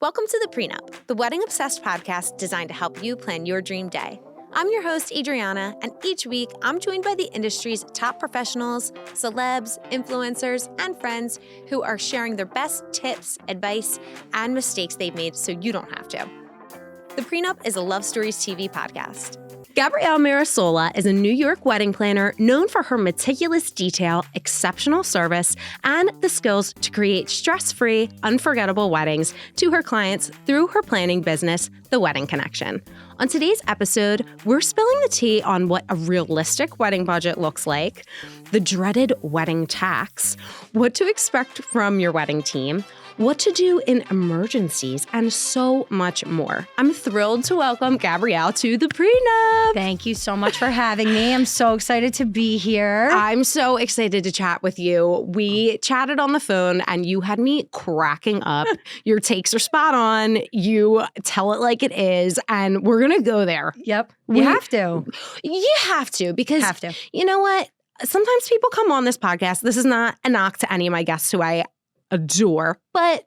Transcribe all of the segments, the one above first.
Welcome to the Pre Nup, the wedding obsessed podcast designed to help you plan your dream day. I'm your host, Adriana, and each week I'm joined by the industry's top professionals, celebs, influencers, and friends who are sharing their best tips, advice, and mistakes they've made so you don't have to. The Pre Nup is a Love Stories TV podcast. Gabriela Mirasola is a New York wedding planner known for her meticulous detail, exceptional service, and the skills to create stress-free, unforgettable weddings to her clients through her planning business, The Wedding Connection. On today's episode, we're spilling the tea on what a realistic wedding budget looks like, the dreaded wedding tax, what to expect from your wedding team, what to do in emergencies, and so much more. I'm thrilled to welcome Gabrielle to the Pre Nup. Thank you so much for having me. I'm so excited to be here. I'm so excited to chat with you. We chatted on the phone and you had me cracking up. Your takes are spot on. You tell it like it is, and we're going to go there. Yep. You have to. You have to, because you know what? Sometimes people come on this podcast. This is not a knock to any of my guests who I adore, but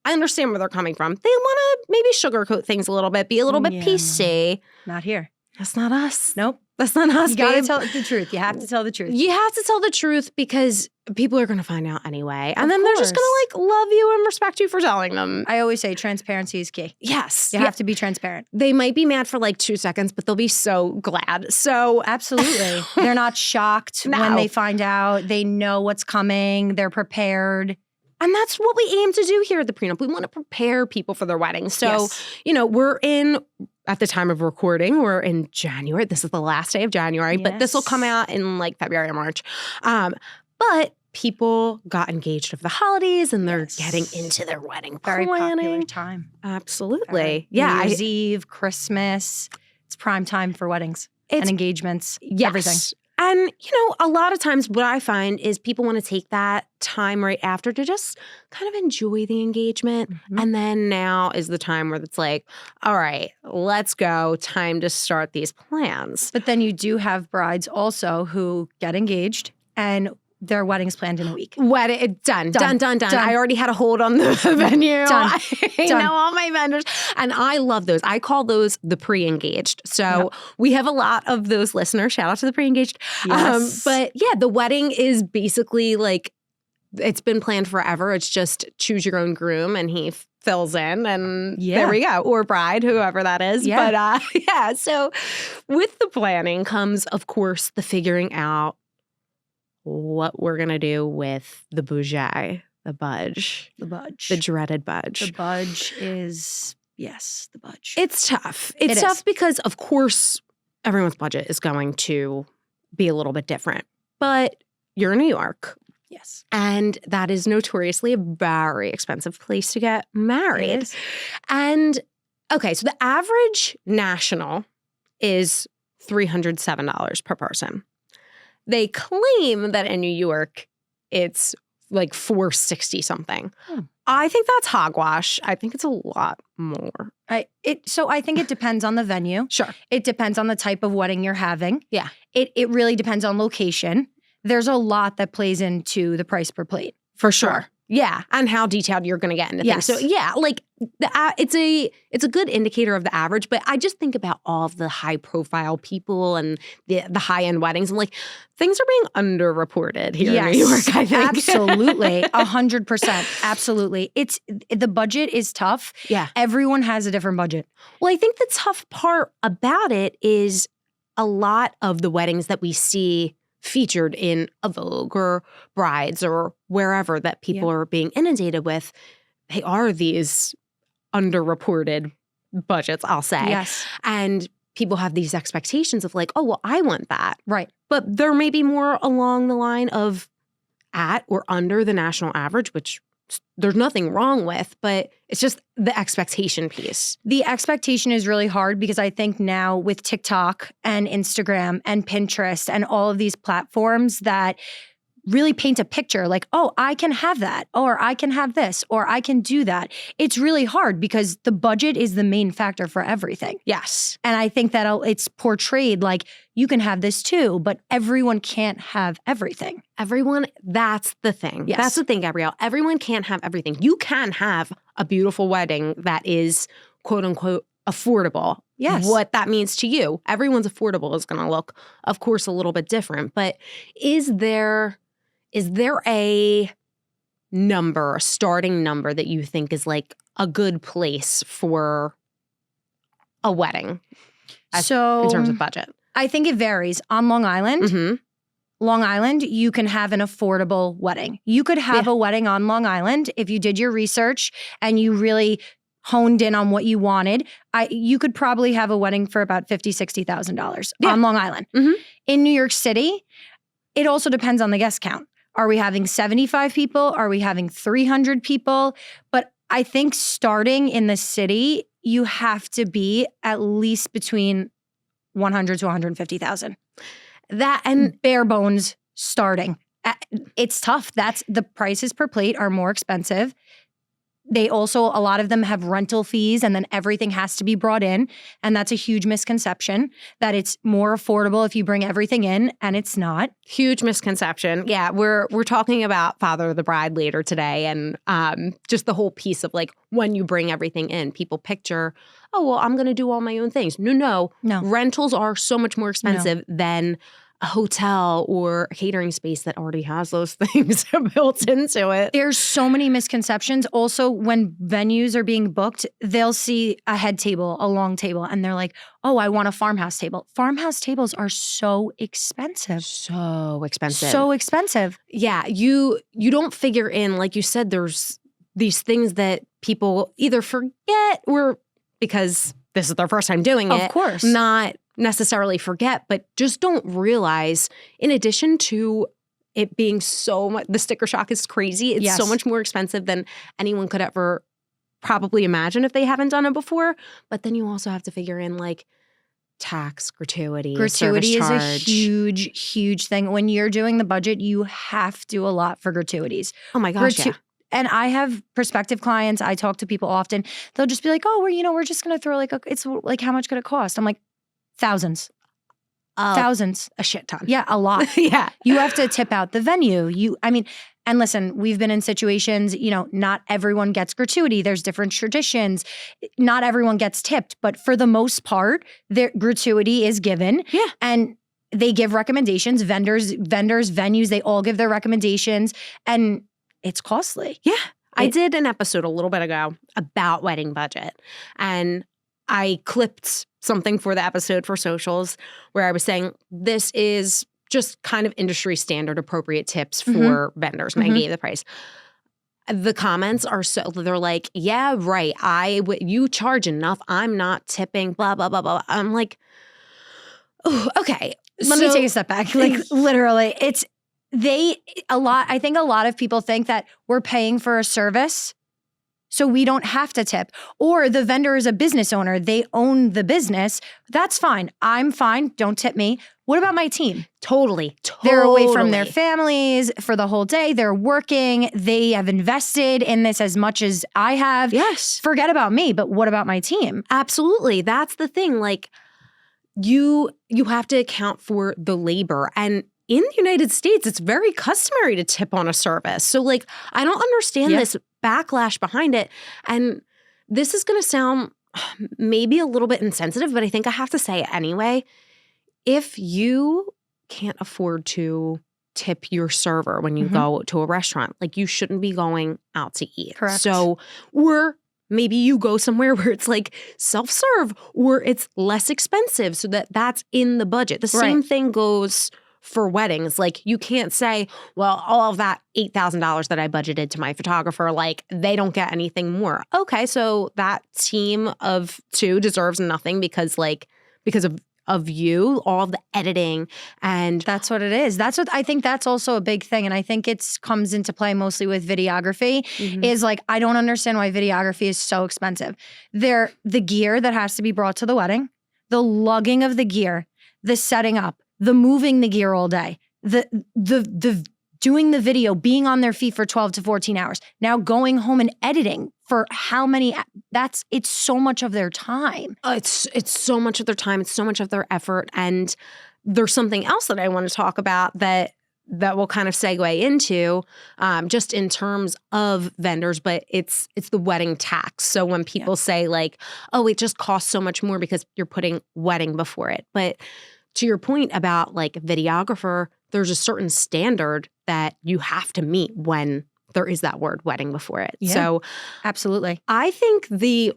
I understand where they're coming from. They want to maybe sugarcoat things a little bit, be a little bit PC. Not here. That's not us. Nope. That's not us, You gotta tell the truth. You have to tell the truth. You have to tell the truth because people are going to find out anyway. And then they're just going to love you and respect you for telling them. I always say transparency is key. Yes. You have to be transparent. They might be mad for 2 seconds, but they'll be so glad. So absolutely. They're not shocked when they find out. They know what's coming. They're prepared. And that's what we aim to do here at the Pre Nup. We want to prepare people for their weddings. So, we're at the time of recording, we're in January. This is the last day of January, but this will come out in February or March. But people got engaged over the holidays and they're getting into their wedding Very planning. popular time. Absolutely. New Year's Eve, Christmas. It's prime time for weddings and engagements. Everything. And, a lot of times what I find is people want to take that time right after to just kind of enjoy the engagement. Mm-hmm. And then now is the time where it's all right, let's go. Time to start these plans. But then you do have brides also who get engaged and their wedding's planned in a week. Done. I already had a hold on the venue. Done. I know all my vendors. And I love those. I call those the pre-engaged. So we have a lot of those listeners. Shout out to the pre-engaged. Yes. But yeah, the wedding is basically it's been planned forever. It's just choose your own groom and he fills in and there we go. Or bride, whoever that is. Yeah. But so with the planning comes, of course, the figuring out what we're going to do with the budget, the budge. The dreaded budge. The budge is, the budge. It's tough. It's tough because, of course, everyone's budget is going to be a little bit different. But you're in New York. Yes. And that is notoriously a very expensive place to get married. It is. And, okay, so the average national is $307 per person. They claim that in New York, it's $460 something. I think that's hogwash. I think it's a lot more. So I think it depends on the venue. Sure. It depends on the type of wedding you're having. Yeah. It really depends on location. There's a lot that plays into the price per plate. For sure. Yeah, and how detailed you're going to get into things. So yeah, it's a good indicator of the average, but I just think about all of the high profile people and the high end weddings. I'm things are being underreported here in New York, I think. Absolutely. 100%. Absolutely. The budget is tough. Yeah. Everyone has a different budget. Well, I think the tough part about it is a lot of the weddings that we see featured in a Vogue or Brides or wherever that people are being inundated with, they are these underreported budgets, I'll say. Yes. And people have these expectations of oh, well, I want that. Right. But there may be more along the line of at or under the national average, which there's nothing wrong with, but it's just the expectation piece. The expectation is really hard because I think now with TikTok and Instagram and Pinterest and all of these platforms that really paint a picture like, oh, I can have that, or I can have this, or I can do that. It's really hard because the budget is the main factor for everything. Yes. And I think that it's portrayed like you can have this too, but everyone can't have everything. That's the thing. Yes. That's the thing, Gabrielle. Everyone can't have everything. You can have a beautiful wedding that is quote unquote affordable. Yes. What that means to you. Everyone's affordable is going to look, of course, a little bit different. But is there a number, a starting number that you think is like a good place for a wedding? In terms of budget. I think it varies. On Long Island, Long Island, you can have an affordable wedding. You could have a wedding on Long Island if you did your research and you really honed in on what you wanted. You could probably have a wedding for about $50,000, $60,000 on Long Island. In New York City, it also depends on the guest count. Are we having 75 people? Are we having 300 people? But I think starting in the city, you have to be at least between 100 to 150,000. That and bare bones starting. It's tough. The prices per plate are more expensive. They also, a lot of them have rental fees and then everything has to be brought in. And that's a huge misconception that it's more affordable if you bring everything in, and it's not. Huge misconception. Yeah, we're talking about Father of the Bride later today, and just the whole piece of like when you bring everything in, people picture, oh, well, I'm going to do all my own things. No. Rentals are so much more expensive than a hotel or a catering space that already has those things built into it. There's so many misconceptions. Also, when venues are being booked, they'll see a head table, a long table, and they're like, oh, I want a farmhouse table. Farmhouse tables are so expensive. So expensive. So expensive. Yeah, you don't figure in, like you said, there's these things that people either forget or because this is their first time doing it. Of course. Not necessarily forget, but just don't realize, in addition to it being so much, the sticker shock is crazy. It's so much more expensive than anyone could ever probably imagine if they haven't done it before. But then you also have to figure in like tax, gratuity Gratuity is charge. a huge, huge thing. When you're doing the budget, you have to do a lot for gratuities. Oh my gosh, yeah. And I have prospective clients. I talk to people often. They'll just be like, oh, we're just going to throw it's like, how much could it cost? I'm like, thousands. Thousands. A shit ton. Yeah, a lot. Yeah. You have to tip out the venue. And listen, we've been in situations, not everyone gets gratuity. There's different traditions. Not everyone gets tipped. But for the most part, their gratuity is given. Yeah. And they give recommendations. Vendors, venues, they all give their recommendations. And it's costly. Yeah. I did an episode a little bit ago about wedding budget. And I clipped something for the episode for socials where I was saying this is just kind of industry standard appropriate tips for vendors. And I gave the price. The comments are they're like, yeah, right. You charge enough. I'm not tipping, blah, blah, blah, blah. I'm like, oh, okay. Let me take a step back. Like literally, I think a lot of people think that we're paying for a service, so we don't have to tip. Or the vendor is a business owner. They own the business. That's fine. I'm fine. Don't tip me. What about my team? Totally. They're away from their families for the whole day. They're working. They have invested in this as much as I have. Yes. Forget about me, but what about my team? Absolutely. That's the thing. Like you have to account for the labor. And in the United States, it's very customary to tip on a service. So like, I don't understand this backlash behind it. And this is going to sound maybe a little bit insensitive, but I think I have to say it anyway. If you can't afford to tip your server when you go to a restaurant, like you shouldn't be going out to eat. Correct. So, or maybe you go somewhere where it's like self-serve or it's less expensive so that's in the budget. The same thing goes for weddings. Like you can't say, well, all of that $8,000 that I budgeted to my photographer, like they don't get anything more. Okay, so that team of two deserves nothing because of you, all the editing and that's what it is. That's what I think that's also a big thing. And I think it comes into play mostly with videography is like, I don't understand why videography is so expensive. The gear that has to be brought to the wedding, the lugging of the gear, the setting up, the moving the gear all day, the doing the video, being on their feet for 12 to 14 hours, now going home and editing for how many, it's so much of their time. It's so much of their time. It's so much of their effort. And there's something else that I want to talk about that will kind of segue into just in terms of vendors, but it's the wedding tax. So when people say like, oh, it just costs so much more because you're putting wedding before it. But to your point about like videographer, there's a certain standard that you have to meet when there is that word wedding before it. Yeah, so absolutely. I think the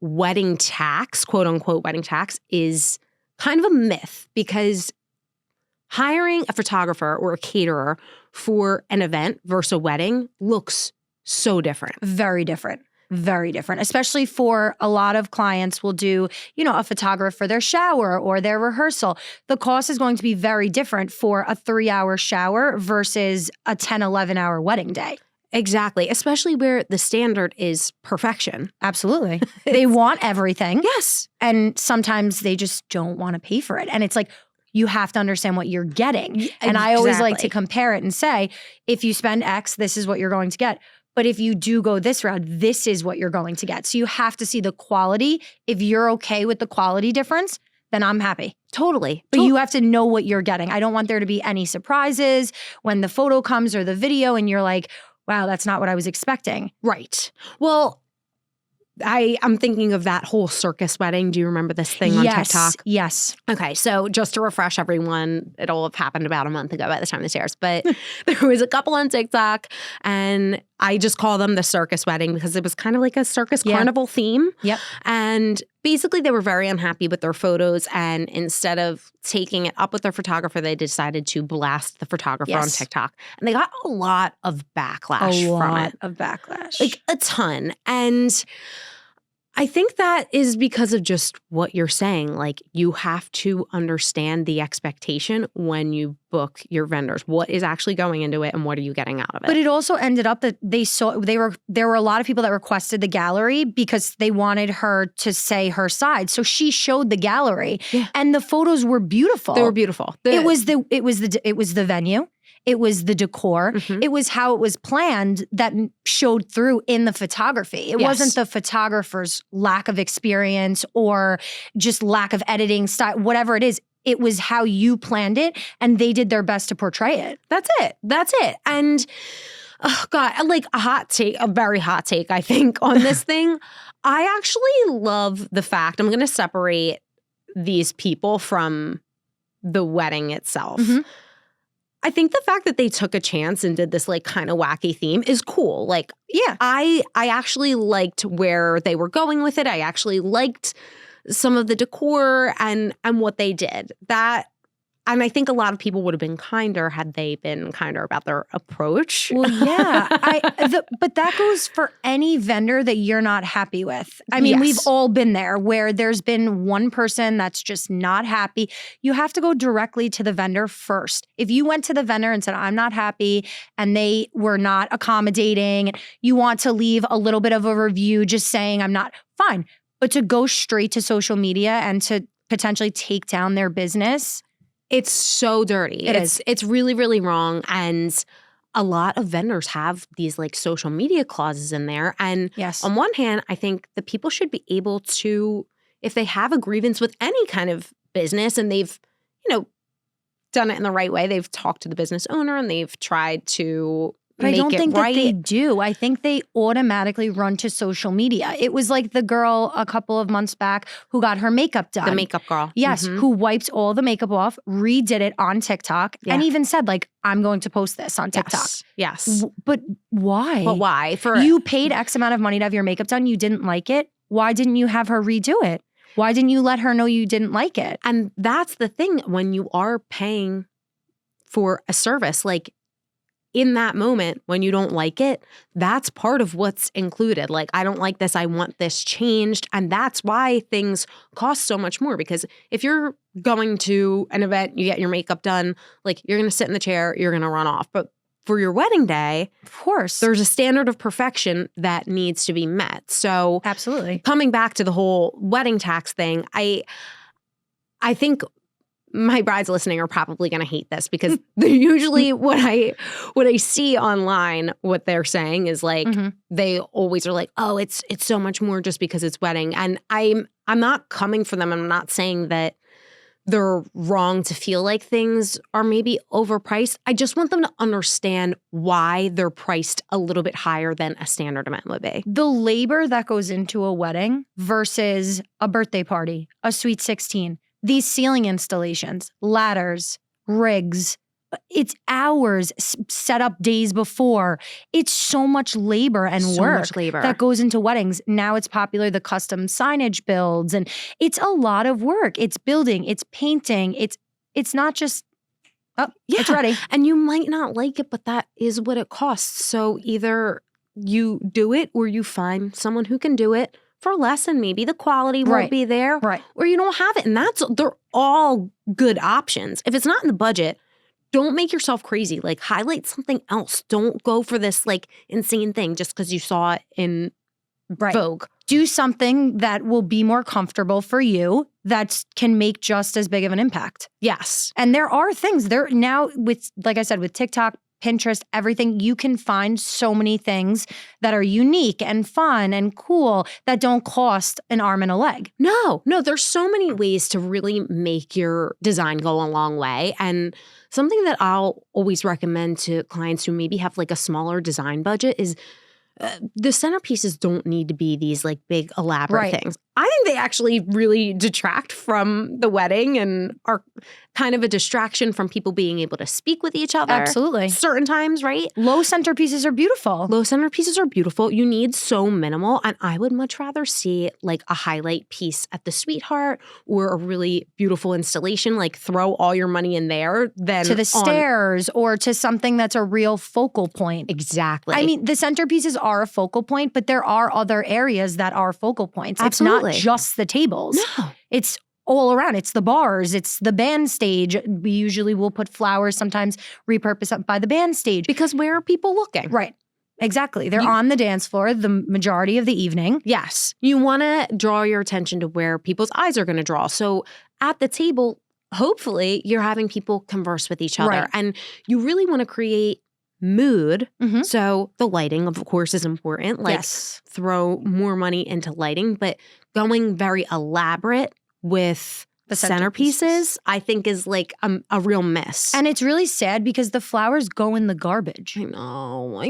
wedding tax, quote unquote wedding tax, is kind of a myth because hiring a photographer or a caterer for an event versus a wedding looks so different. Very different. Very different, especially for a lot of clients will do, a photographer for their shower or their rehearsal. The cost is going to be very different for a 3-hour shower versus a 10, 11-hour wedding day. Exactly, especially where the standard is perfection. Absolutely. They want everything. Yes. And sometimes they just don't want to pay for it. And it's like, you have to understand what you're getting. And I always like to compare it and say, if you spend X, this is what you're going to get. But if you do go this route, this is what you're going to get. So you have to see the quality. If you're okay with the quality difference, then I'm happy. Totally. But you have to know what you're getting. I don't want there to be any surprises when the photo comes or the video and you're like, wow, that's not what I was expecting. Right. Well, I'm thinking of that whole circus wedding. Do you remember this thing on TikTok? Yes. Okay, so just to refresh everyone, it'll have happened about a month ago by the time this airs, but there was a couple on TikTok and I just call them the circus wedding because it was kind of like a circus carnival theme. Yep. And basically they were very unhappy with their photos and instead of taking it up with their photographer, they decided to blast the photographer on TikTok. And they got a lot of backlash from it. A lot of backlash. Like a ton. And I think that is because of just what you're saying. Like you have to understand the expectation when you book your vendors. What is actually going into it and what are you getting out of it? But it also ended up that there were a lot of people that requested the gallery because they wanted her to say her side. So she showed the gallery and the photos were beautiful. They were beautiful. It was the venue. It was the decor. Mm-hmm. It was how it was planned that showed through in the photography. It wasn't the photographer's lack of experience or just lack of editing style, whatever it is. It was how you planned it and they did their best to portray it. That's it. And oh God, like a very hot take, I think, on this thing. I actually love the fact, I'm going to separate these people from the wedding itself. Mm-hmm. I think the fact that they took a chance and did this like kind of wacky theme is cool. Like, yeah, I actually liked where they were going with it. I actually liked some of the decor and what they did. And I think a lot of people would have been kinder had they been kinder about their approach. Well, yeah. But that goes for any vendor that you're not happy with. I mean, we've all been there where there's been one person that's just not happy. You have to go directly to the vendor first. If you went to the vendor and said, I'm not happy, and they were not accommodating, you want to leave a little bit of a review just saying I'm not, fine. But to go straight to social media and to potentially take down their business, it's so dirty. It's really, really wrong. And a lot of vendors have these like social media clauses in there. And on one hand, I think that people should be able to, if they have a grievance with any kind of business and they've, done it in the right way, they've talked to the business owner and they've tried to But I don't think right. that they do. I think they automatically run to social media. It was like the girl a couple of months back who got her makeup done. The makeup girl. Yes, who wiped all the makeup off, redid it on TikTok, and even said like, I'm going to post this on TikTok. Yes. But why? But why? You paid X amount of money to have your makeup done. You didn't like it. Why didn't you have her redo it? Why didn't you let her know you didn't like it? And that's the thing when you are paying for a service, like, in that moment, when you don't like it, that's part of what's included. Like, I don't like this. I want this changed. And that's why things cost so much more. Because if you're going to an event, you get your makeup done, like you're going to sit in the chair, you're going to run off. But for your wedding day, of course, there's a standard of perfection that needs to be met. So absolutely. Coming back to the whole wedding tax thing, I think my brides listening are probably going to hate this because they're usually what I see online, what they're saying is like, they always are like, oh, it's so much more just because it's wedding. And I'm not coming for them. I'm not saying that they're wrong to feel like things are maybe overpriced. I just want them to understand why they're priced a little bit higher than a standard event would be. The labor that goes into a wedding versus a birthday party, a sweet 16, these ceiling installations, ladders, rigs, it's hours set up days before. It's so much labor and work that goes into weddings. Now it's popular, the custom signage builds, and it's a lot of work. It's building, it's painting. It's not just, it's ready. And you might not like it, but that is what it costs. So either you do it or you find someone who can do it for less and maybe the quality won't be there. Right. Or you don't have it. And they're all good options. If it's not in the budget, don't make yourself crazy. Like, highlight something else. Don't go for this like insane thing just because you saw it in Vogue. Do something that will be more comfortable for you that can make just as big of an impact. Yes. And there are things there now with, like I said, with TikTok, Pinterest, everything, you can find so many things that are unique and fun and cool that don't cost an arm and a leg. No, there's so many ways to really make your design go a long way. And something that I'll always recommend to clients who maybe have like a smaller design budget is the centerpieces don't need to be these like big elaborate things. I think they actually really detract from the wedding and are kind of a distraction from people being able to speak with each other. Absolutely. Certain times, right? Low centerpieces are beautiful. Low centerpieces are beautiful. You need so minimal. And I would much rather see like a highlight piece at the sweetheart or a really beautiful installation. Like throw all your money in there than to the stairs or to something that's a real focal point. Exactly. I mean, the centerpieces are a focal point, but there are other areas that are focal points. Absolutely. It's not just the tables. No. It's all around. It's the bars. It's the band stage. We usually will put flowers, sometimes repurpose up by the band stage. Because where are people looking? Right. Exactly. They're on the dance floor the majority of the evening. Yes. You want to draw your attention to where people's eyes are going to draw. So at the table, hopefully you're having people converse with each other. Right. And you really want to create mood. Mm-hmm. So the lighting, of course, is important. Like throw more money into lighting, but going very elaborate with the centerpieces, I think is like a real miss. And it's really sad because the flowers go in the garbage. I know.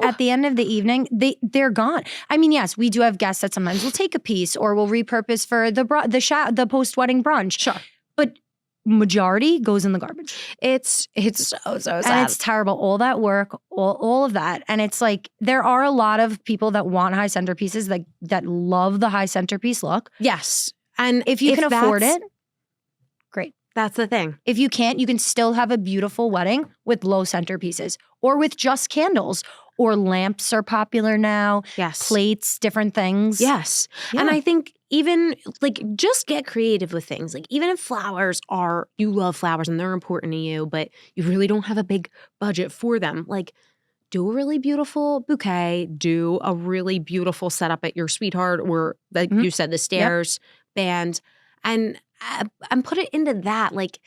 At the end of the evening, they're gone. I mean, yes, we do have guests that sometimes will take a piece or will repurpose for the post-wedding brunch. Sure. But majority goes in the garbage. It's so sad. And it's terrible. All that work, all of that. And it's like there are a lot of people that want high centerpieces that love the high centerpiece look. Yes. And if you can afford it, great. That's the thing. If you can't, you can still have a beautiful wedding with low centerpieces or with just candles. Or lamps are popular now. Yes. Plates, different things. Yes. Yeah. And I think even like just get creative with things. Like even if you love flowers and they're important to you, but you really don't have a big budget for them. Like do a really beautiful bouquet, do a really beautiful setup at your sweetheart or like you said, the stairs, band, and put it into that. Like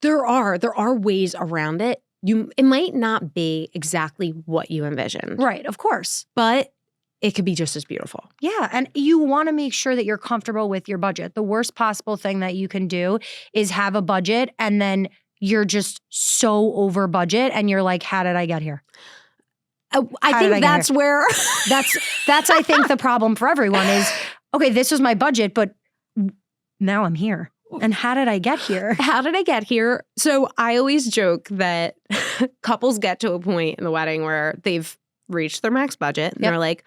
there are ways around it. It might not be exactly what you envisioned. Right, of course. But it could be just as beautiful. Yeah, and you want to make sure that you're comfortable with your budget. The worst possible thing that you can do is have a budget and then you're just so over budget and you're like, how did I get here? I think that's where that's I think the problem for everyone is, okay, this was my budget, but now I'm here. And how did I get here? How did I get here? So I always joke that couples get to a point in the wedding where they've reached their max budget. And they're like,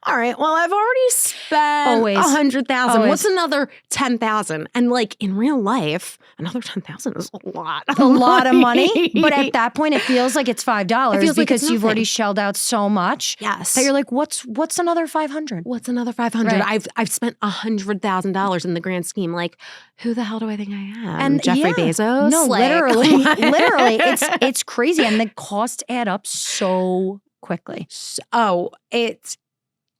all right, well, I've already spent $100,000. What's another $10,000? And like in real life, another $10,000 is a lot of money. But at that point, it feels like it's $5 because you've already shelled out so much. Yes. That you're like, what's another $500? What's another $500? Right. I've spent $100,000 in the grand scheme. Like, who the hell do I think I am? And Jeffrey Bezos? No, like, literally. Literally. It's crazy. And the costs add up so quickly.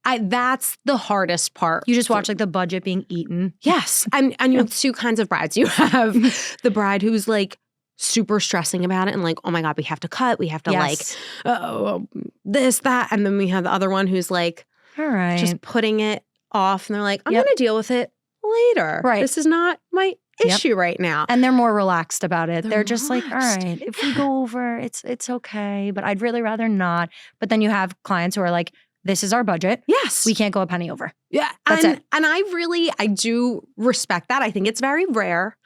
I That's the hardest part. You just watch like the budget being eaten. Yes. And you have two kinds of brides. You have the bride who's like super stressing about it and like, oh my God, we have to cut. We have to like, this, that. And then we have the other one who's like, all right, just putting it off. And they're like, I'm going to deal with it later. Right. This is not my issue right now. And they're more relaxed about it. They're just relaxed. like, all right, if we go over, it's okay, but I'd really rather not. But then you have clients who are like, this is our budget. Yes. We can't go a penny over. Yeah. That's it. And I do respect that. I think it's very rare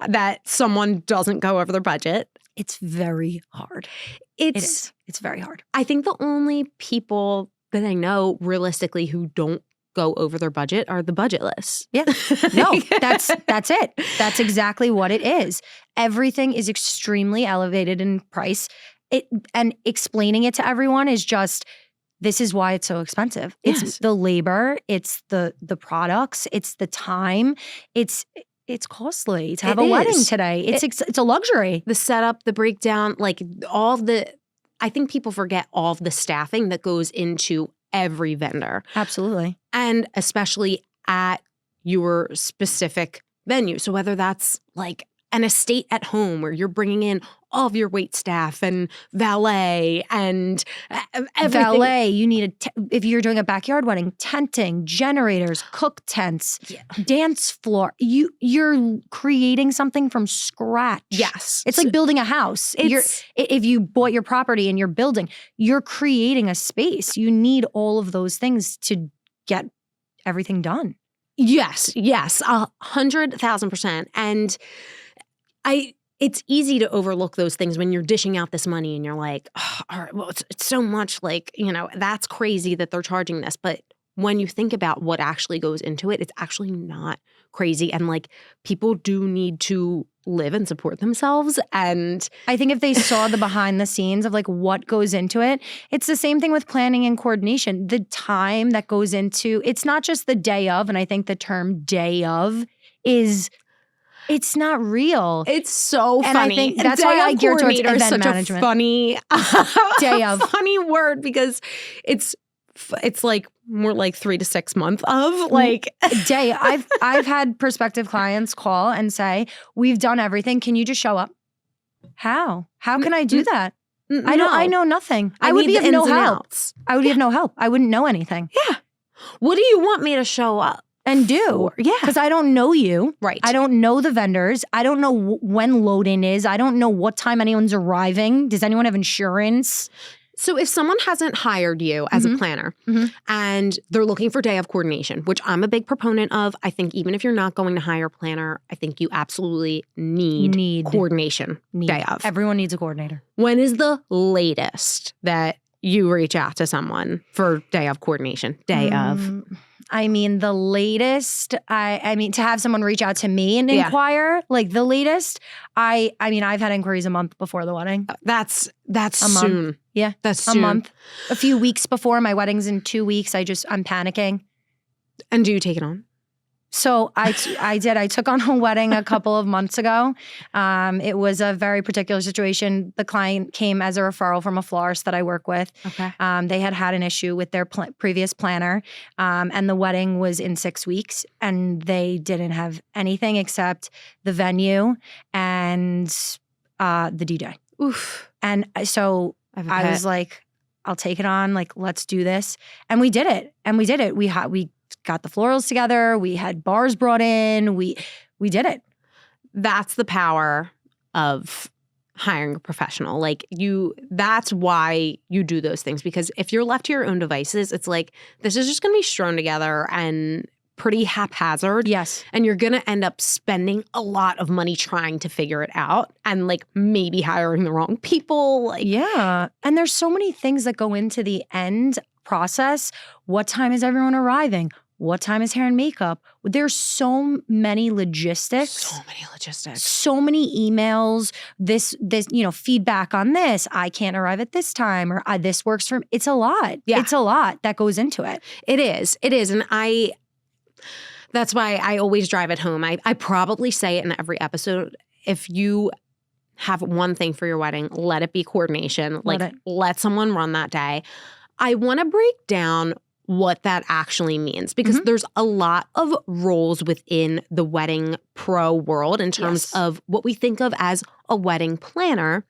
that someone doesn't go over their budget. It's very hard. It is. It's very hard. I think the only people that I know realistically who don't go over their budget are the budgetless. Yeah. No, that's it. That's exactly what it is. Everything is extremely elevated in price. And explaining it to everyone is just, this is why it's so expensive. It's the labor, it's the products, it's the time. It's costly to have a wedding today. It's a luxury. The setup, the breakdown, like I think people forget all of the staffing that goes into every vendor. Absolutely. And especially at your specific venue. So whether that's like an estate at home where you're bringing in all of your wait staff and valet and everything. Valet, you need if you're doing a backyard wedding, tenting, generators, cook tents, dance floor. You're creating something from scratch. Yes. It's like building a house. If you bought your property and you're building, you're creating a space. You need all of those things to get everything done. Yes, 100,000%. And it's easy to overlook those things when you're dishing out this money and you're like, oh, all right, well, it's so much, like, that's crazy that they're charging this. But when you think about what actually goes into it, it's actually not crazy. And like, people do need to live and support themselves. And I think if they saw the behind the scenes of like what goes into it, it's the same thing with planning and coordination. The time that goes into, it's not just the day of. And I think the term day of it's not real. It's so funny. And I think that's why I gear towards event such management. A funny day of. Funny word because it's like more like 3 to 6 months of like day. I've had prospective clients call and say, "We've done everything. Can you just show up?" How can I do that? No. I know nothing. I would be of no help. I would be of no help. I wouldn't know anything. Yeah. What do you want me to show up? And do. Yeah. Because I don't know you. Right. I don't know the vendors. I don't know when load-in is. I don't know what time anyone's arriving. Does anyone have insurance? So if someone hasn't hired you as a planner and they're looking for day of coordination, which I'm a big proponent of, I think even if you're not going to hire a planner, I think you absolutely need coordination day of. Everyone needs a coordinator. When is the latest that you reach out to someone for day of coordination? Day of. I mean, the latest, I mean, to have someone reach out to me and inquire, like the latest, I mean, I've had inquiries a month before the wedding. That's a soon. Month. Yeah. That's soon. A month. A few weeks before my wedding's in 2 weeks, I'm panicking. And do you take it on? So I did. I took on a wedding a couple of months ago. It was a very particular situation. The client came as a referral from a florist that I work with. Okay. They had an issue with their previous planner, and the wedding was in 6 weeks, and they didn't have anything except the venue and the DJ. Oof. And so I was like, I'll take it on. Like, let's do this. And we did it. We got the florals together. We had bars brought in. We did it. That's the power of hiring a professional. Like that's why you do those things. Because if you're left to your own devices, it's like, this is just going to be strewn together and pretty haphazard. Yes. And you're going to end up spending a lot of money trying to figure it out and like maybe hiring the wrong people. Like, yeah. And there's so many things that go into the end process. What time is everyone arriving? What time is hair and makeup? There's so many logistics. So many emails. This, feedback on this. I can't arrive at this time, or this works for me. It's a lot. Yeah. It's a lot that goes into it. It is. And that's why I always drive it home. I probably say it in every episode. If you have one thing for your wedding, let it be coordination. Let someone run that day. I want to break down what that actually means, because there's a lot of roles within the wedding pro world in terms of what we think of as a wedding planner.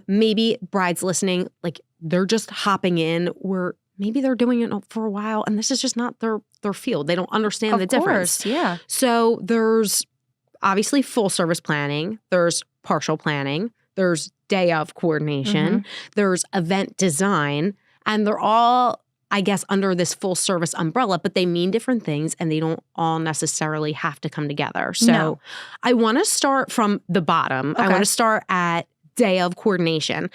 Maybe brides listening, like they're just hopping in, or maybe they're doing it for a while and this is just not their field. They don't understand the difference. Yeah. So there's obviously full service planning, there's partial planning, there's day of coordination, there's event design, and they're all, I guess, under this full service umbrella, but they mean different things and they don't all necessarily have to come together. So I want to start from the bottom. I want to start at day of coordination.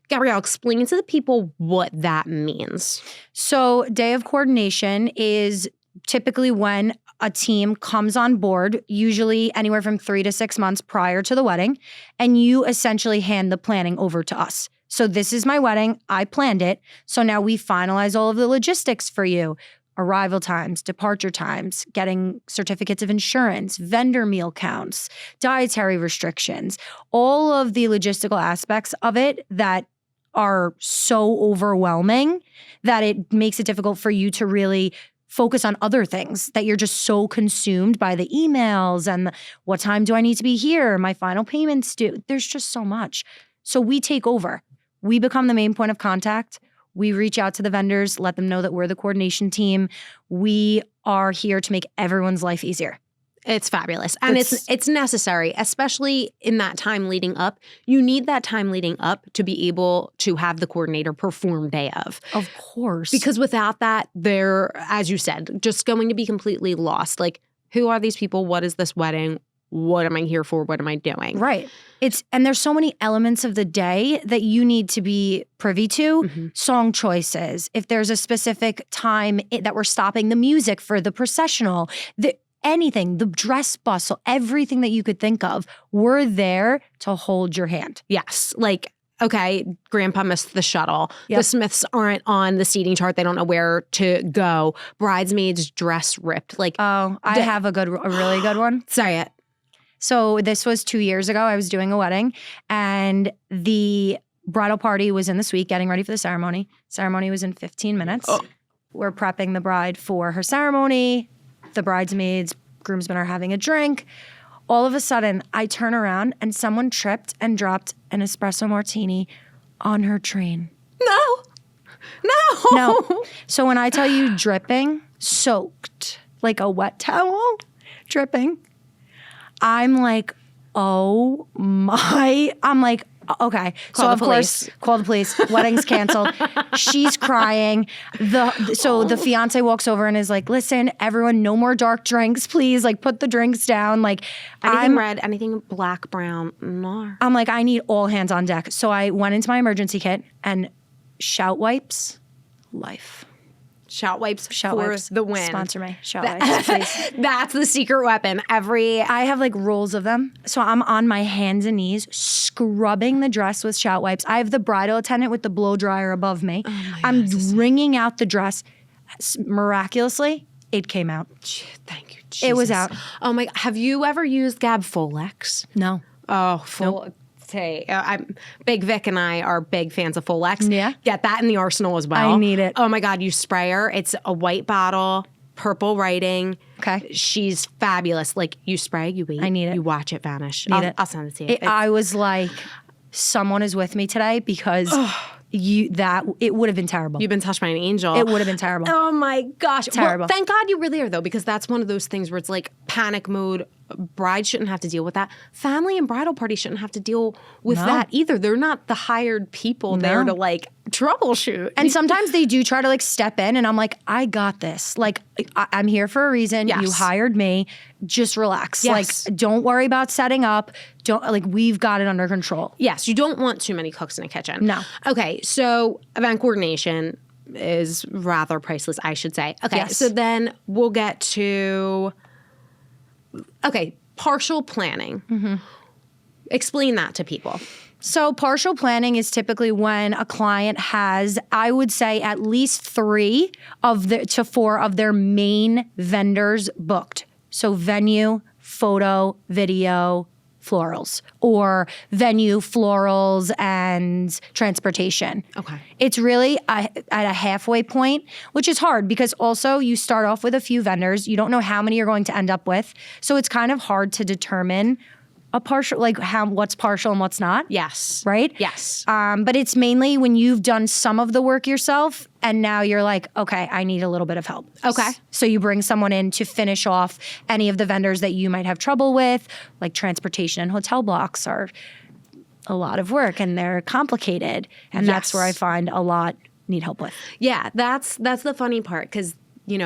Gabrielle, explain to the people what that means. So day of coordination is typically when a team comes on board, usually anywhere from 3 to 6 months prior to the wedding, and you essentially hand the planning over to us. So this is my wedding. I planned it. So now we finalize all of the logistics for you. Arrival times, departure times, getting certificates of insurance, vendor meal counts, dietary restrictions, all of the logistical aspects of it that are so overwhelming that it makes it difficult for you to really focus on other things, that you're just so consumed by the emails and what time do I need to be here? My final payments due. There's just so much. So we take over. We become the main point of contact. We reach out to the vendors, let them know that we're the coordination team. We are here to make everyone's life easier. It's fabulous. And it's necessary, especially in that time leading up. You need that time leading up to be able to have the coordinator perform day of. Of course. Because without that, they're, as you said, just going to be completely lost. Like, who are these people? What is this wedding? What am I here for? What am I doing? Right. And there's so many elements of the day that you need to be privy to. Song choices. If there's a specific time that we're stopping the music for the processional, anything, the dress bustle, everything that you could think of, we're there to hold your hand. Yes. Like, okay, grandpa missed the shuttle. The Smiths aren't on the seating chart. They don't know where to go. Bridesmaids dress ripped. Like, I have a really good one. Say it. So this was 2 years ago. I was doing a wedding and the bridal party was in the suite getting ready for the ceremony. Ceremony was in 15 minutes. We're prepping the bride for her ceremony. The bridesmaids, groomsmen are having a drink. All of a sudden, I turn around and someone tripped and dropped an espresso martini on her train. No. So when I tell you dripping, soaked, like a wet towel, dripping, I'm like, oh my, okay. Call the police. Wedding's canceled. She's crying. So the fiance walks over and is like, listen, everyone, no more dark drinks, please. Like, put the drinks down. Like, anything red, anything black, brown, no. I'm like, I need all hands on deck. So I went into my emergency kit and shout wipes, life. Shout wipes for the win. Sponsor me. Shout wipes, please. That's the secret weapon. I have like rolls of them. So I'm on my hands and knees scrubbing the dress with shout wipes. I have the bridal attendant with the blow dryer above me. I'm wringing out the dress. Miraculously, it came out. Thank you, Jesus. It was out. Oh my, have you ever used Gab Folex? No. Oh, Nope. I'm Big Vic and I are big fans of Folex. Yeah. Get that in the arsenal as well. I need it. Oh my God, you spray her. It's a white bottle, purple writing. Okay. She's fabulous. Like, you spray, you wait. I need it. You watch it vanish. I'll send it to you. I was like, someone is with me today because it would have been terrible. You've been touched by an angel. It would have been terrible. Oh my gosh. Terrible. Well, thank God you were there though, because that's one of those things where it's like panic mode. Bride shouldn't have to deal with that. Family and bridal party shouldn't have to deal with that either. They're not the hired people there to like troubleshoot. And sometimes they do try to like step in and I'm like, I got this. Like, I'm here for a reason. Yes. You hired me. Just relax. Yes. Like, don't worry about setting up. We've got it under control. Yes, you don't want too many cooks in a kitchen. No. Okay, so event coordination is rather priceless, I should say. Okay, so then we'll get to, partial planning. Explain that to people. So partial planning is typically when a client has, I would say, at least 3 to 4 of their main vendors booked. So venue, photo, video, florals or venue, florals, and transportation. Okay. It's really at a halfway point, which is hard because also you start off with a few vendors. You don't know how many you're going to end up with. So it's kind of hard to determine a partial, like what's partial and what's not. Yes. Right? Yes. But it's mainly when you've done some of the work yourself and now you're like, okay, I need a little bit of help. Okay. So you bring someone in to finish off any of the vendors that you might have trouble with, like transportation and hotel blocks are a lot of work and they're complicated. And that's where I find a lot need help with. Yeah, that's the funny part because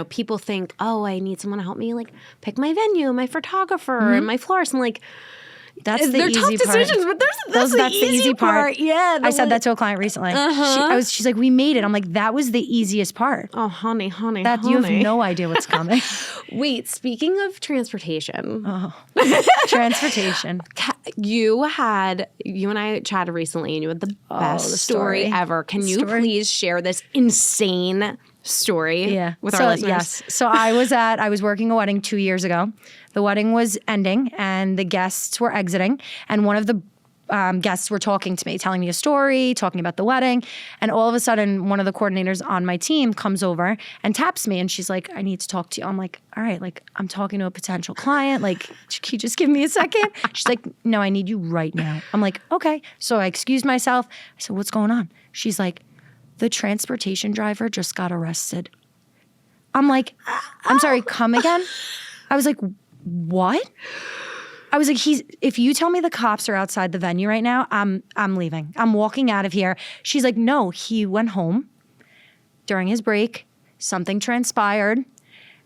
people think, oh, I need someone to help me like pick my venue, my photographer, and my florist. And like, that's the easy tough part. decisions, but that's the easy part. Yeah, I said that to a client recently. She's like, we made it. I'm like, that was the easiest part. Oh, honey. You have no idea what's coming. Wait, speaking of transportation. Transportation. You and I chatted recently and you had the best story ever. Can you please share this insane story with our listeners? Yes. So I was working a wedding 2 years ago. The wedding was ending and the guests were exiting. And one of the guests were talking to me, telling me a story, talking about the wedding. And all of a sudden, one of the coordinators on my team comes over and taps me. And she's like, I need to talk to you. I'm like, all right, like I'm talking to a potential client. Like, can you just give me a second? She's like, no, I need you right now. I'm like, okay. So I excused myself. I said, what's going on? She's like, the transportation driver just got arrested. I'm like, I'm sorry, come again? I was like, what? I was like, if you tell me the cops are outside the venue right now, I'm leaving. I'm walking out of here. She's like, no, he went home during his break. Something transpired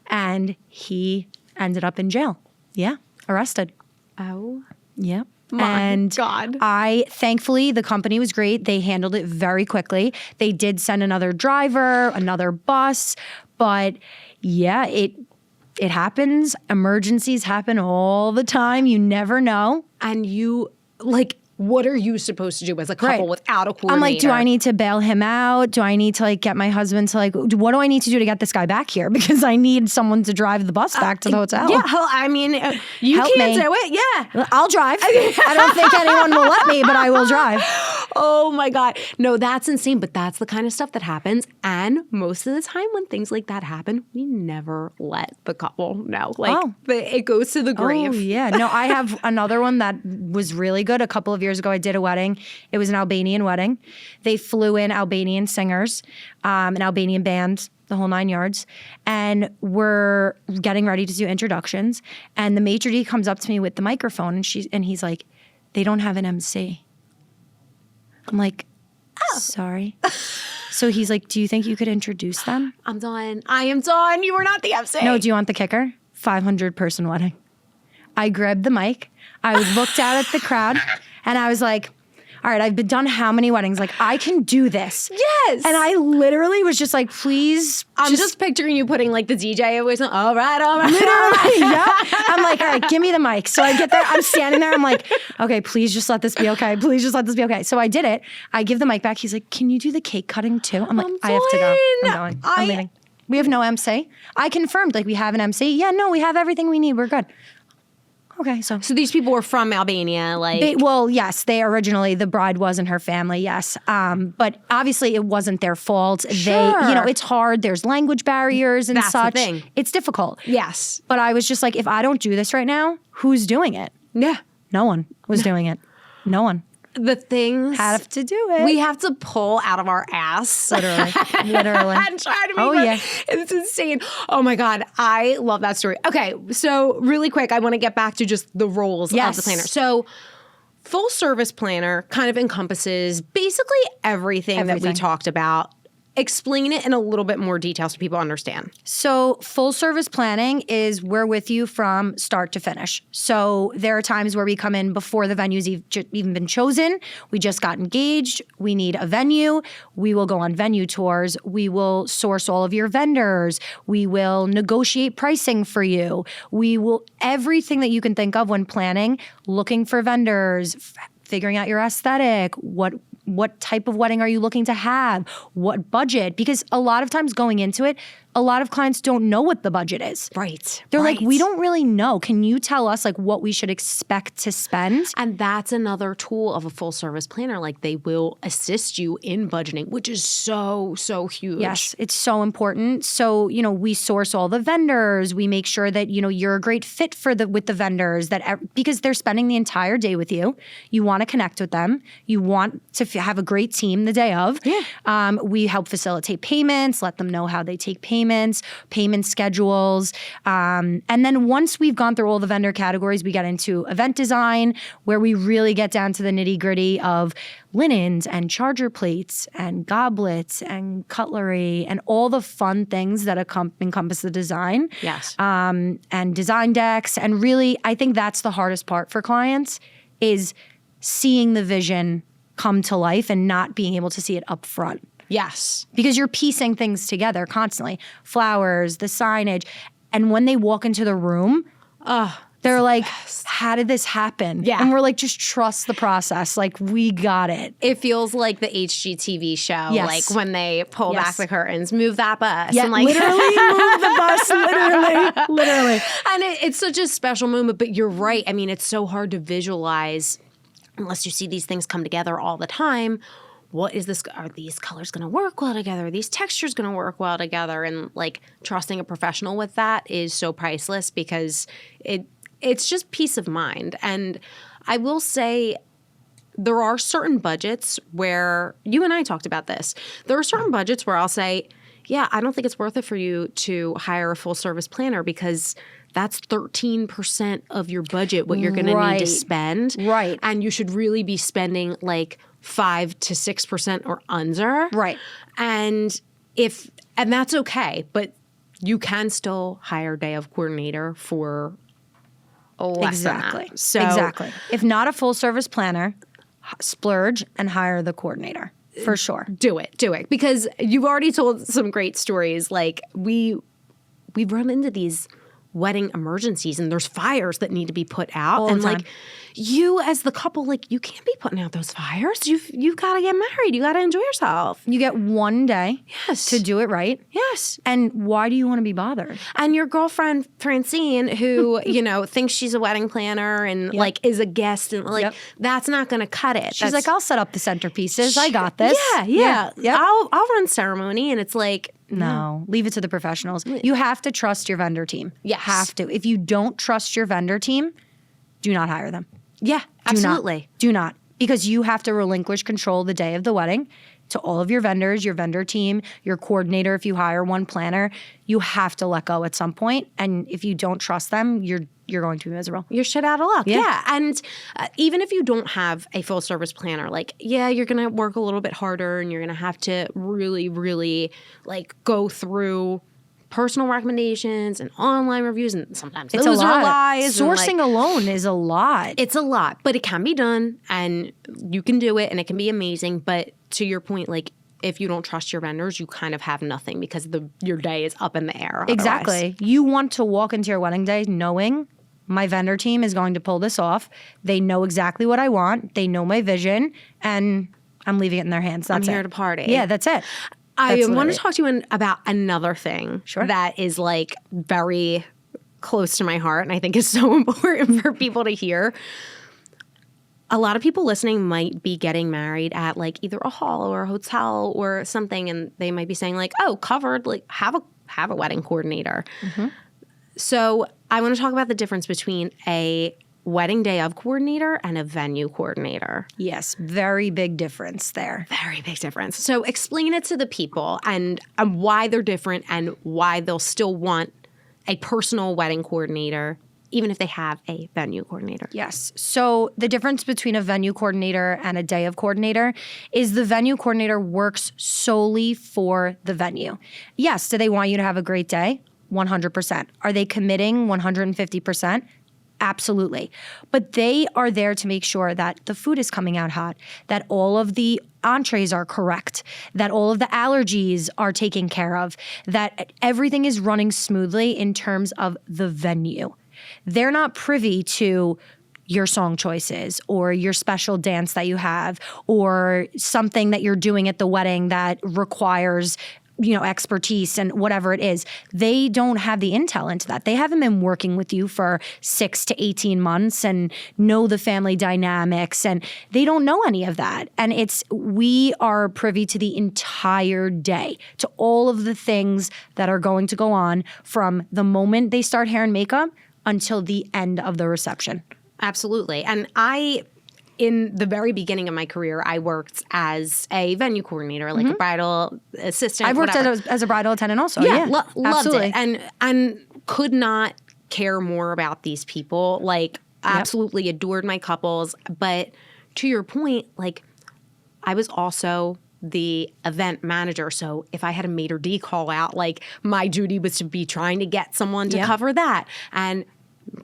and he ended up in jail. Yeah, arrested. Oh. Yeah. My God. Thankfully, the company was great. They handled it very quickly. They did send another driver, another bus, but yeah, it happens. Emergencies happen all the time. You never know. And you, like, what are you supposed to do as a couple without a coordinator? I'm like, do I need to bail him out? Do I need to like get my husband to like, what do I need to do to get this guy back here? Because I need someone to drive the bus back to the hotel. Yeah, I mean, you Help can't me. do it. Yeah. I'll drive. I don't think anyone will let me, but I will drive. Oh my God. No, that's insane. But that's the kind of stuff that happens. And most of the time when things like that happen, we never let the couple know. Like it goes to the grave. Oh yeah. No, I have another one that was really good. A couple of years ago, I did a wedding. It was an Albanian wedding. They flew in Albanian singers, an Albanian band, the whole 9 yards. And we're getting ready to do introductions. And the maitre d' comes up to me with the microphone and he's like, they don't have an MC. I'm like, sorry. So he's like, do you think you could introduce them? I'm done. I am done. You were not the MC. No, do you want the kicker? 500-person wedding. I grabbed the mic. I looked out at the crowd and I was like, all right, I've been done how many weddings? Like, I can do this. Yes. And I literally was just like, please. I'm just picturing you putting like the DJ voice on, all right. Literally, yeah. I'm like, all right, give me the mic. So I get there, I'm standing there, I'm like, okay, please just let this be okay. Please just let this be okay. So I did it. I give the mic back. He's like, can you do the cake cutting too? I'm like, I have to go. I'm going. I'm leaving. We have no MC. I confirmed, like, we have an MC. Yeah, no, we have everything we need. We're good. Okay, so these people were from Albania, like yes, they originally the bride was and her family, yes, but obviously it wasn't their fault. Sure. They, it's hard. There's language barriers and That's such. The thing. It's difficult. Yes, but I was just like, if I don't do this right now, who's doing it? Yeah, no one was doing it. No one. The things have to do it. We have to pull out of our ass. Literally. And try to make it's insane. Oh my God. I love that story. Okay. So really quick, I want to get back to just the roles of the planner. So full service planner kind of encompasses basically everything that we talked about. Explain it in a little bit more detail so people understand. So full service planning is we're with you from start to finish. So there are times where we come in before the venue's even been chosen. We just got engaged. We need a venue. We will go on venue tours. We will source all of your vendors. We will negotiate pricing for you. We will everything that you can think of when planning, looking for vendors, figuring out your aesthetic, what What type of wedding are you looking to have? What budget? Because a lot of times going into it, a lot of clients don't know what the budget is. Right. They're like, we don't really know. Can you tell us like what we should expect to spend? And that's another tool of a full service planner. Like they will assist you in budgeting, which is so, so huge. Yes, it's so important. So, we source all the vendors. We make sure that, you're a great fit with the vendors because they're spending the entire day with you. You want to connect with them. You want to have a great team the day of. Yeah. We help facilitate payments, let them know how they take payments, payment schedules. And then once we've gone through all the vendor categories, we get into event design, where we really get down to the nitty-gritty of linens and charger plates and goblets and cutlery and all the fun things that encompass the design. Yes. And design decks. And really, I think that's the hardest part for clients is seeing the vision come to life and not being able to see it up front. Yes. Because you're piecing things together constantly. Flowers, the signage. And when they walk into the room, they're like, how did this happen? Yeah. And we're like, just trust the process. Like, we got it. It feels like the HGTV show, Yes. like when they pull back the curtains, move that bus. Yeah, and like, literally move the bus, literally. And it's such a special moment, but you're right. I mean, it's so hard to visualize unless you see these things come together all the time. What is this? Are these colors going to work well together? Are these textures going to work well together? And like trusting a professional with that is so priceless because it's just peace of mind. And I will say there are certain budgets where you and I talked about this. There are certain budgets where I'll say, yeah, I don't think it's worth it for you to hire a full service planner because that's 13% of your budget, what you're going to need to spend. Right. And you should really be spending like 5 to 6% or under. Right. And that's okay, but you can still hire a day of coordinator for less than that. So Exactly. If not a full service planner, splurge and hire the coordinator for sure. Do it. Because you've already told some great stories. Like we've run into these wedding emergencies and there's fires that need to be put out. All and the time. like you as the couple, like you can't be putting out those fires. You've got to get married. You got to enjoy yourself. You get one day Yes. to do it right. Yes. And why do you want to be bothered? And your girlfriend, Francine, who, thinks she's a wedding planner and like is a guest and like that's not going to cut it. She's like, I'll set up the centerpieces. I got this. Yeah. Yep. I'll run ceremony. And it's like, No, leave it to the professionals. You have to trust your vendor team. Yes. Have to. If you don't trust your vendor team, do not hire them. yeah, absolutely. Do not. Because you have to relinquish control the day of the wedding to all of your vendors, your vendor team, your coordinator if you hire one planner. You have to let go at some point. And if you don't trust them, you're going to be miserable. You're shit out of luck. Yeah. Yeah. And even if you don't have a full service planner, like, yeah, you're going to work a little bit harder and you're going to have to really, really like go through personal recommendations and online reviews. And sometimes It's those a lot. are lies. Sourcing alone is a lot. It's a lot, but it can be done and you can do it and it can be amazing. But to your point, like, if you don't trust your vendors, you kind of have nothing because your day is up in the air. Otherwise. Exactly. You want to walk into your wedding day knowing my vendor team is going to pull this off. They know exactly what I want. They know my vision, and I'm leaving it in their hands. That's I'm here to party. Yeah, that's it. I want to talk to you about another thing that is like very close to my heart and I think is so important for people to hear. A lot of people listening might be getting married at like either a hall or a hotel or something, and they might be saying like, "Oh, covered. Like have a wedding coordinator." Mm-hmm. So I want to talk about the difference between a wedding day of coordinator and a venue coordinator. Yes, very big difference there. Very big difference. So explain it to the people and why they're different and why they'll still want a personal wedding coordinator even if they have a venue coordinator. Yes. So the difference between a venue coordinator and a day of coordinator is the venue coordinator works solely for the venue. Yes, do they want you to have a great day? 100%. Are they committing 150%? Absolutely. But they are there to make sure that the food is coming out hot, that all of the entrees are correct, that all of the allergies are taken care of, that everything is running smoothly in terms of the venue. They're not privy to your song choices or your special dance that you have or something that you're doing at the wedding that requires expertise and whatever it is. They don't have the intel into that. They haven't been working with you for 6 to 18 months and know the family dynamics, and they don't know any of that. And we are privy to the entire day, to all of the things that are going to go on from the moment they start hair and makeup until the end of the reception. Absolutely. And in the very beginning of my career, I worked as a venue coordinator, like a bridal assistant. I've worked as a bridal attendant also. Yeah, loved absolutely. it. And could not care more about these people. Like, absolutely adored my couples. But to your point, like, I was also the event manager. So if I had a maitre d' call out, like, my duty was to be trying to get someone to cover that. And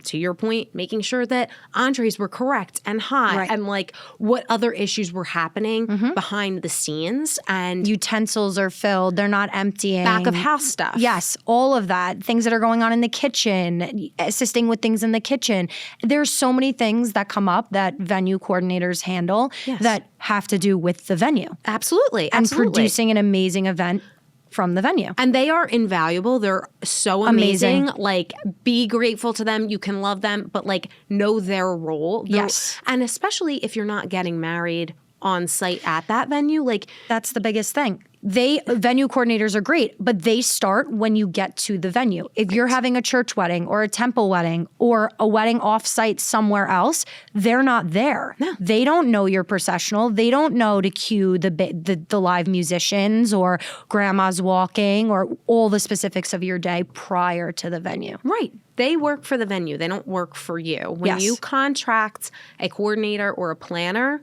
to your point, making sure that entrees were correct and hot and like what other issues were happening behind the scenes, and utensils are filled, they're not emptying. Back of house stuff. Yes, all of that. Things that are going on in the kitchen, assisting with things in the kitchen. There's so many things that come up that venue coordinators handle that have to do with the venue. Absolutely. And producing an amazing event from the venue. And they are invaluable. They're so amazing. Like, be grateful to them. You can love them, but like, know their role. Yes. And especially if you're not getting married on site at that venue, like, that's the biggest thing. Venue coordinators are great, but they start when you get to the venue. If you're having a church wedding or a temple wedding or a wedding off-site somewhere else, they're not there. No. They don't know you're processional. They don't know to cue the live musicians or grandma's walking or all the specifics of your day prior to the venue. Right. They work for the venue. They don't work for you. When you contract a coordinator or a planner,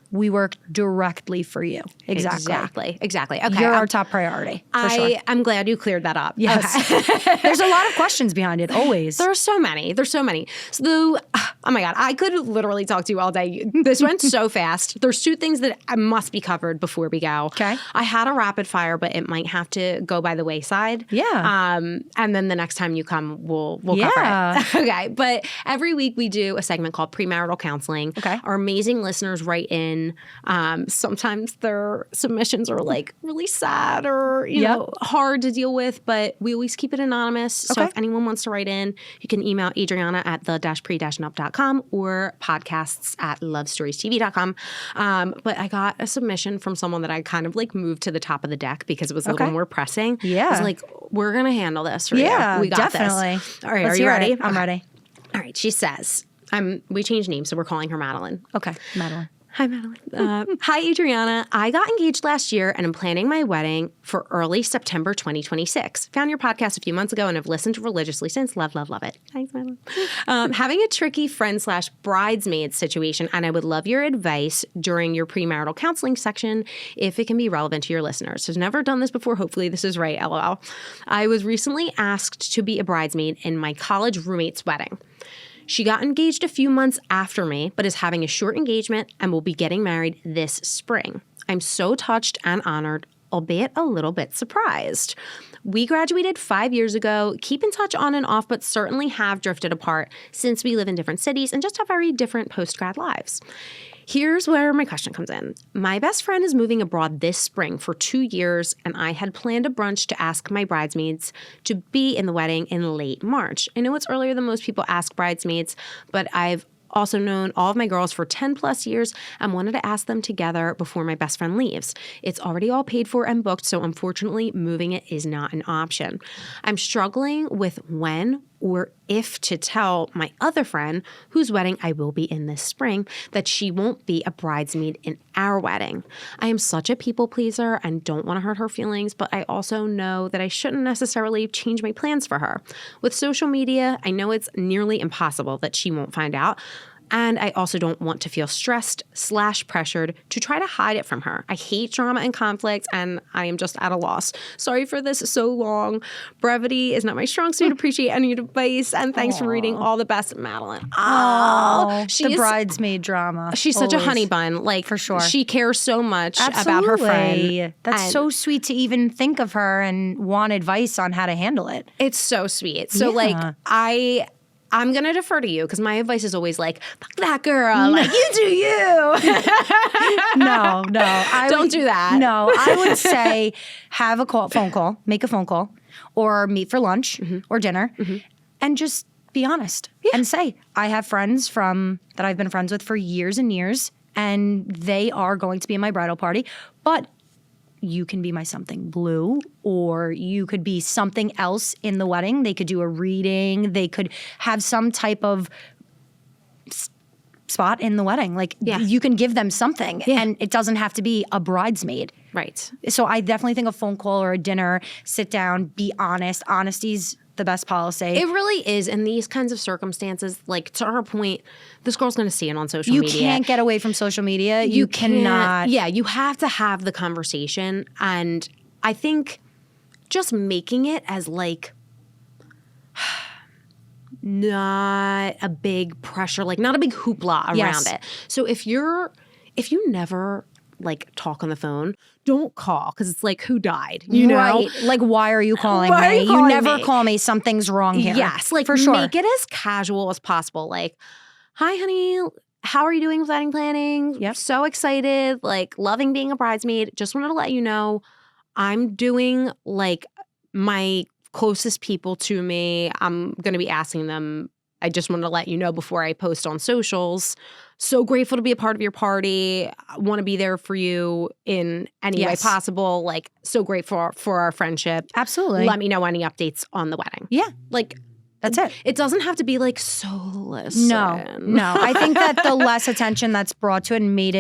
we work directly for you. Exactly. Okay. You're our top priority. I'm glad you cleared that up. Yes. Okay. There's a lot of questions behind it, always. There's so many. So, oh my God, I could literally talk to you all day. This went so fast. There's 2 things that must be covered before we go. Okay. I had a rapid fire, but it might have to go by the wayside. Yeah. And then the next time you come, we'll cover it. Okay. But every week we do a segment called Premarital Counseling. Okay. Our amazing listeners write in. Sometimes their submissions are like really sad or, you know, hard to deal with, but we always keep it anonymous. So if anyone wants to write in, you can email Adriana at the-pre-nup.com or podcasts@lovestoriestv.com. But I got a submission from someone that I kind of like moved to the top of the deck because it was a little more pressing. Yeah. I was like, we're going to handle this for you. We got definitely. this. All right. Are you ready? I'm ready. All right. She says, we changed names, so we're calling her Madeline. Okay. Madeline. Hi, Madeline. Hi, Adriana. I got engaged last year and I'm planning my wedding for early September 2026. Found your podcast a few months ago and have listened religiously since. Love it. Thanks, Madeline. Having a tricky friend/bridesmaid situation, and I would love your advice during your premarital counseling section if it can be relevant to your listeners. Has never done this before. Hopefully this is right, LOL. I was recently asked to be a bridesmaid in my college roommate's wedding. She got engaged a few months after me, but is having a short engagement and will be getting married this spring. I'm so touched and honored, albeit a little bit surprised. We graduated 5 years ago, keep in touch on and off, but certainly have drifted apart since we live in different cities and just have very different post-grad lives. Here's where my question comes in. My best friend is moving abroad this spring for 2 years, and I had planned a brunch to ask my bridesmaids to be in the wedding in late March. I know it's earlier than most people ask bridesmaids, but I've also known all of my girls for 10 plus years and wanted to ask them together before my best friend leaves. It's already all paid for and booked, so unfortunately moving it is not an option. I'm struggling with when or if to tell my other friend, whose wedding I will be in this spring, that she won't be a bridesmaid in our wedding. I am such a people pleaser and don't want to hurt her feelings, but I also know that I shouldn't necessarily change my plans for her. With social media, I know it's nearly impossible that she won't find out. And I also don't want to feel stressed/pressured to try to hide it from her. I hate drama and conflict, and I am just at a loss. Sorry for this so long. Brevity is not my strong suit. Appreciate any advice, and thanks for reading. All the best, Madeline. The bridesmaid drama. She's such a honey bun. Like, for sure. She cares so much about her friend. That's so sweet to even think of her and want advice on how to handle it. It's so sweet. So like I'm going to defer to you because my advice is always like, fuck that girl. Like, you do you. No. Don't do that. No, I would say have a phone call, make a phone call, or meet for lunch or dinner, and just be honest and say, I have friends that I've been friends with for years and years, and they are going to be in my bridal party, but you can be my something blue, or you could be something else in the wedding. They could do a reading. They could have some type of spot in the wedding. Like you can give them something and it doesn't have to be a bridesmaid. Right. So I definitely think a phone call or a dinner, sit down, be honest. Honesty's the best policy. It really is. In these kinds of circumstances, like to her point, this girl's going to see it on social media. You can't get away from social media. You cannot. Yeah, you have to have the conversation. And I think just making it as like not a big pressure, like not a big hoopla around it. So if you never like talk on the phone, don't call because it's like, who died? You know? Right. Like, why are you calling me? You never call me. Something's wrong here. Yes. Like, for sure. Make it as casual as possible. Like, hi, honey. How are you doing with wedding planning? Yep. So excited. Like, loving being a bridesmaid. Just wanted to let you know I'm doing like my closest people to me. I'm going to be asking them. I just wanted to let you know before I post on socials. So grateful to be a part of your party. I want to be there for you in any way possible. Like, so grateful for our friendship. Absolutely. Let me know any updates on the wedding. Yeah. Like, that's it. It doesn't have to be like, so listen. No. I think that the less attention that's brought to it and made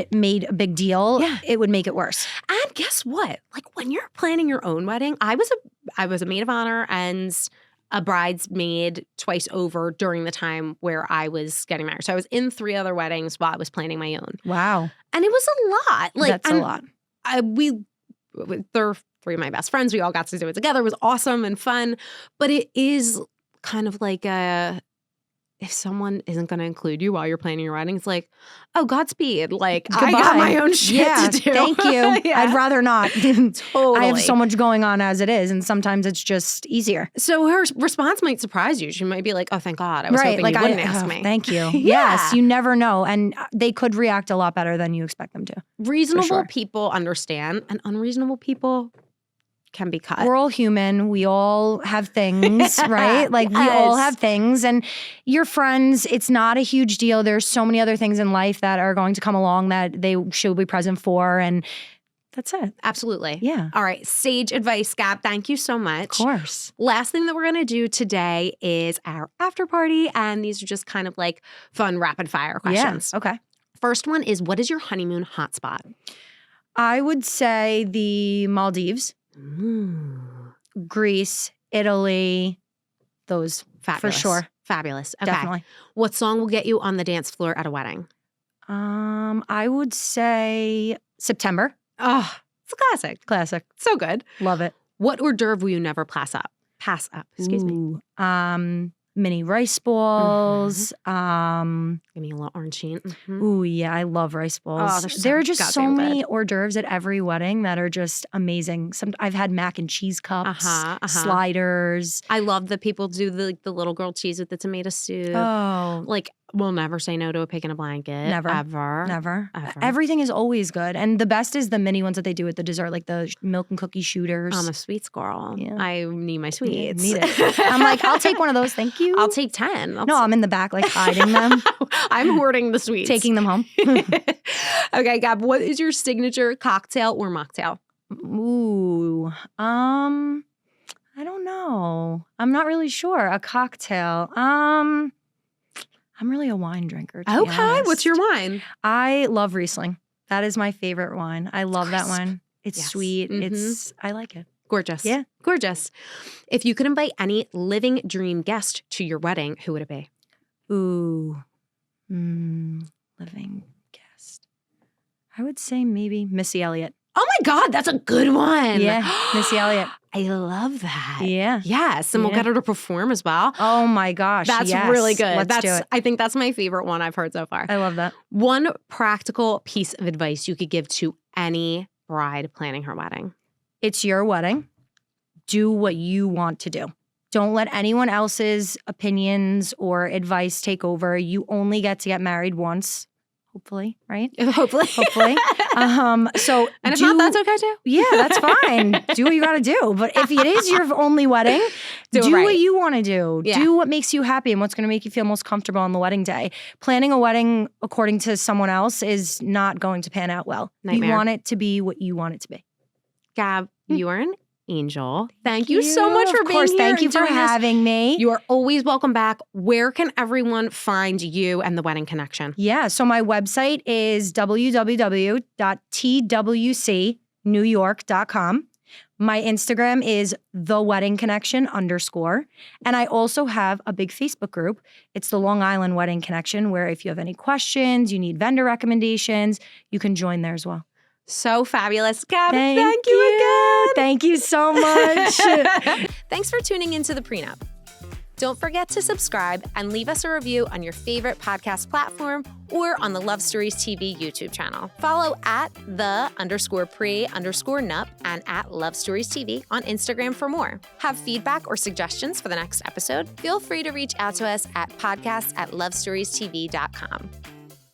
a big deal, it would make it worse. And guess what? Like, when you're planning your own wedding, I was a maid of honor and a bridesmaid twice over during the time where I was getting married. So I was in 3 other weddings while I was planning my own. Wow. And it was a lot. Like, that's a lot. They're 3 of my best friends. We all got to do it together. It was awesome and fun. But it is kind of like if someone isn't going to include you while you're planning your wedding, it's like, oh, Godspeed. Like, goodbye. I got my own shit to do. Thank you. I'd rather not. Totally. I have so much going on as it is, and sometimes it's just easier. So her response might surprise you. She might be like, oh, thank God. I was hoping you wouldn't ask me. Thank you. Yes, you never know. And they could react a lot better than you expect them to. Reasonable people understand, and unreasonable people can be cut. We're all human. We all have things, right? Like we all have things, and your friends, it's not a huge deal. There's so many other things in life that are going to come along that they should be present for, and that's it. Absolutely. Yeah. All right. Sage advice, Gab. Thank you so much. Of course. Last thing that we're going to do today is our after party, and these are just kind of like fun rapid fire questions. Yeah. Okay. First one is, what is your honeymoon hotspot? I would say the Maldives. Greece, Italy, those Fabulous. for sure. Fabulous. Okay. Definitely. What song will get you on the dance floor at a wedding? I would say September. Oh, it's a classic. Classic. So good. Love it. What hors d'oeuvre will you never pass up? Excuse me. Mini rice balls. Give me a little orange sheet. Ooh, yeah, I love rice balls. Oh, there are just so many hors d'oeuvres at every wedding that are just amazing. I've had mac and cheese cups, sliders. I love that people do the little grilled cheese with the tomato soup. Oh, like, we'll never say no to a pig in a blanket. Never. Ever. Everything is always good. And the best is the mini ones that they do with the dessert, like the milk and cookie shooters. I'm a sweets girl. Yeah. I need my sweets. Need it. I'm like, I'll take one of those. Thank you. I'll take 10. I'm in the back, like hiding them. I'm hoarding the sweets. Taking them home. Okay, Gab, what is your signature cocktail or mocktail? Ooh, I don't know. I'm not really sure. A cocktail. I'm really a wine drinker. To be honest. What's your wine? I love Riesling. That is my favorite wine. I love that wine. It's sweet. I like it. Gorgeous. Yeah. Gorgeous. If you could invite any living dream guest to your wedding, who would it be? Ooh. Living guest. I would say maybe Missy Elliott. Oh my God, that's a good one. Yeah, Missy Elliott. I love that. Yeah. Yes, and we'll get her to perform as well. Oh my gosh, that's really good. Let's do it. I think that's my favorite one I've heard so far. I love that. One practical piece of advice you could give to any bride planning her wedding. It's your wedding. Do what you want to do. Don't let anyone else's opinions or advice take over. You only get to get married once. Hopefully, right? Hopefully. So and if not, that's okay too. Yeah, that's fine. Do what you got to do. But if it is your only wedding, do right. what you want to do. Yeah. Do what makes you happy and what's going to make you feel most comfortable on the wedding day. Planning a wedding according to someone else is not going to pan out well. Nightmare. You want it to be what you want it to be. Gab, you are an angel. Thank you so much for being here. Thank you for having me. You are always welcome back. Where can everyone find you and The Wedding Connection? Yeah, so my website is www.twcnewyork.com. My Instagram is theweddingconnection_. And I also have a big Facebook group. It's the Long Island Wedding Connection, where if you have any questions, you need vendor recommendations, you can join there as well. So fabulous. Gab, thank you again. Thank you so much. Thanks for tuning into the Pre Nup. Don't forget to subscribe and leave us a review on your favorite podcast platform or on the Love Stories TV YouTube channel. Follow at @the_pre_nup and at Love Stories TV on Instagram for more. Have feedback or suggestions for the next episode? Feel free to reach out to us at podcast@lovestoriestv.com.